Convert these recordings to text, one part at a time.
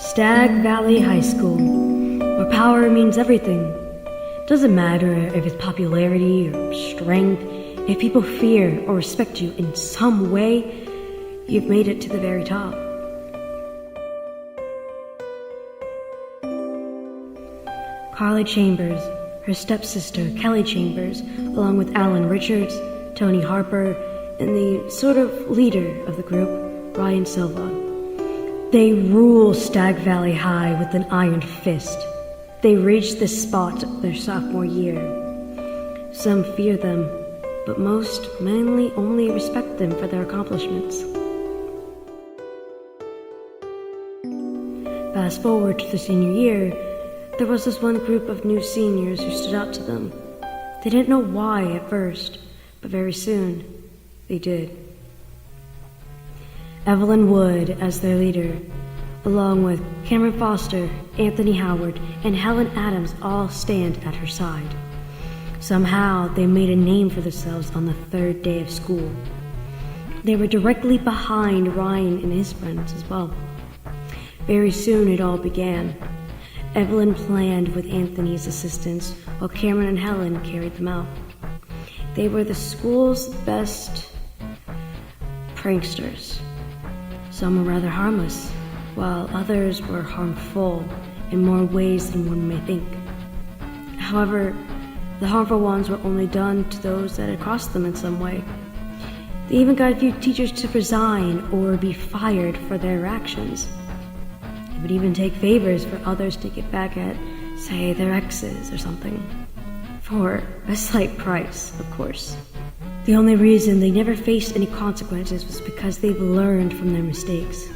Stag Valley High School, where power means everything. Doesn't matter if it's popularity or strength, if people fear or respect you in some way, you've made it to the very top. Carly Chambers, her stepsister Kelly Chambers, along with Alan Richards, Tony Harper, and the sort of leader of the group, Ryan Silva. They rule Stag Valley High with an iron fist. They reached this spot their sophomore year. Some fear them, but most mainly only respect them for their accomplishments. Fast forward to the senior year, there was this one group of new seniors who stood out to them. They didn't know why at first, but very soon, they did. Evelyn Wood as their leader, along with Cameron Foster, Anthony Howard, and Helen Adams all stand at her side. Somehow, they made a name for themselves on the third day of school. They were directly behind Ryan and his friends as well. Very soon it all began. Evelyn planned with Anthony's assistance, while Cameron and Helen carried them out. They were the school's best pranksters. Some were rather harmless, while others were harmful in more ways than one may think. However, the harmful ones were only done to those that had crossed them in some way. They even got a few teachers to resign or be fired for their actions. It would even take favors for others to get back at, say, their exes or something. For a slight price, of course. The only reason they never faced any consequences was because they've learned from their mistakes.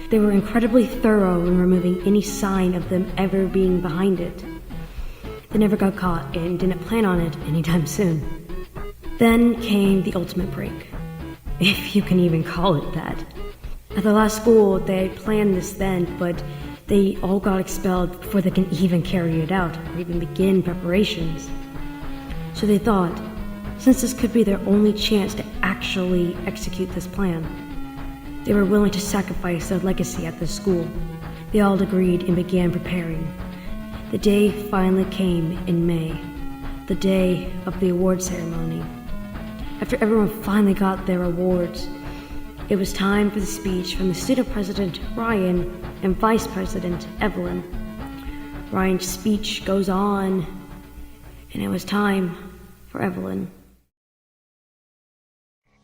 They were incredibly thorough in removing any sign of them ever being behind it. They never got caught and didn't plan on it anytime soon. Then came the ultimate break, if you can even call it that. At the last school, they had planned this then, but they all got expelled before they can even carry it out or even begin preparations. So they thought, since this could be their only chance to actually execute this plan, they were willing to sacrifice their legacy at the school. They all agreed and began preparing. The day finally came in May, the day of the award ceremony. After everyone finally got their awards, it was time for the speech from the student president, Ryan, and vice president, Evelyn. Ryan's speech goes on, and it was time for Evelyn.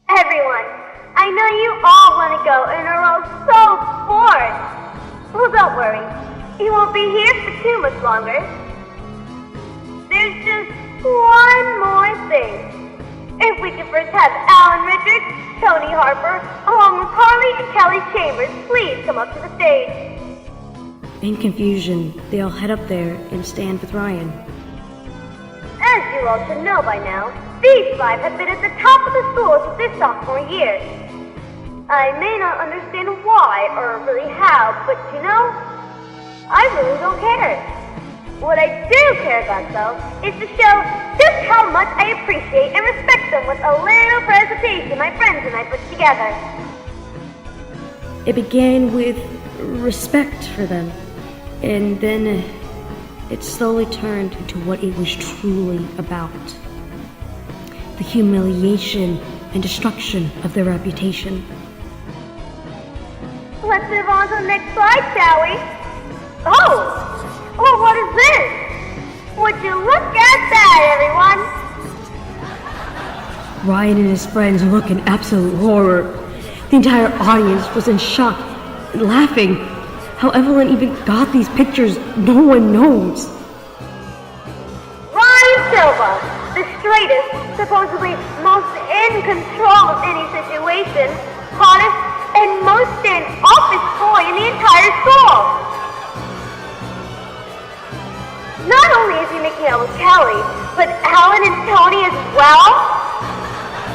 Everyone, I know you all want to go and are all so bored. Well, don't worry. You won't be here for too much longer. There's just one more thing. If we could first have Alan Richards, Tony Harper, along with Carly and Kelly Chambers, please come up to the stage. In confusion, they all head up there and stand with Ryan. As you all should know by now, these five have been at the top of the school since their sophomore year. I may not understand why or really how, but you know, I really don't care. What I do care about, though, is to show just how much I appreciate and respect them with a little presentation my friends and I put together. It began with respect for them, and then it slowly turned into what it was truly about. The humiliation and destruction of their reputation. Let's move on to the next slide, shall we? Oh! Well, what is this? Would you look at that, everyone? Ryan and his friends look in absolute horror. The entire audience was in shock and laughing. How Evelyn even got these pictures, no one knows. Ryan Silva, the straightest, supposedly most in control of any situation, hottest, and most standoffish boy in the entire school. Not only is he making out with Kelly, but Alan and Tony as well.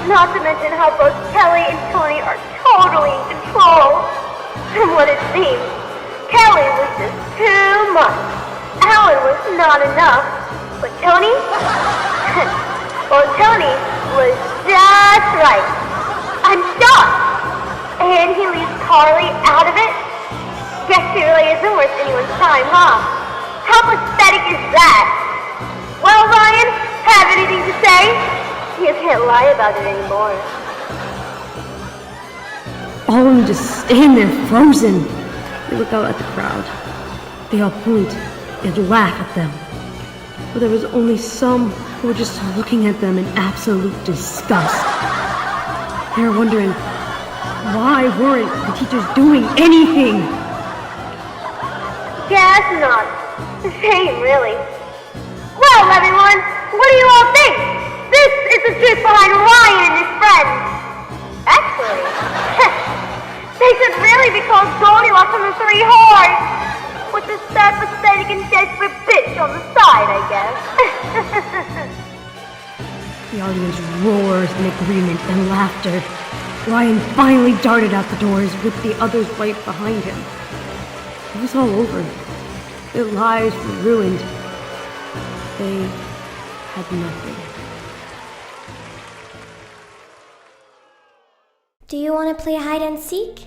Not to mention how both Kelly and Tony are totally in control. From what it seems, Kelly was just too much. Alan was not enough. But Tony? Well, Tony was just right. I'm shocked. And he leaves Carly out of it? Guess she really isn't worth any time, huh? How pathetic is that? Well, Ryan, have anything to say? You can't lie about it anymore. All of them just stand there frozen. They look out at the crowd. They all point and laugh at them. But there was only some who were just looking at them in absolute disgust. They were wondering, why weren't the teachers doing anything? Guess not. A shame, really. Well, everyone, what do you all think? This is the truth behind Ryan and his friends. Actually, they should really be called Goldilocks and the Three Whores. With the sad, pathetic, and desperate bitch on the side, I guess. The audience roars in agreement and laughter. Ryan finally darted out the doors with the others right behind him. It was all over. Their lives were ruined. They had nothing. Do you want to play hide and seek?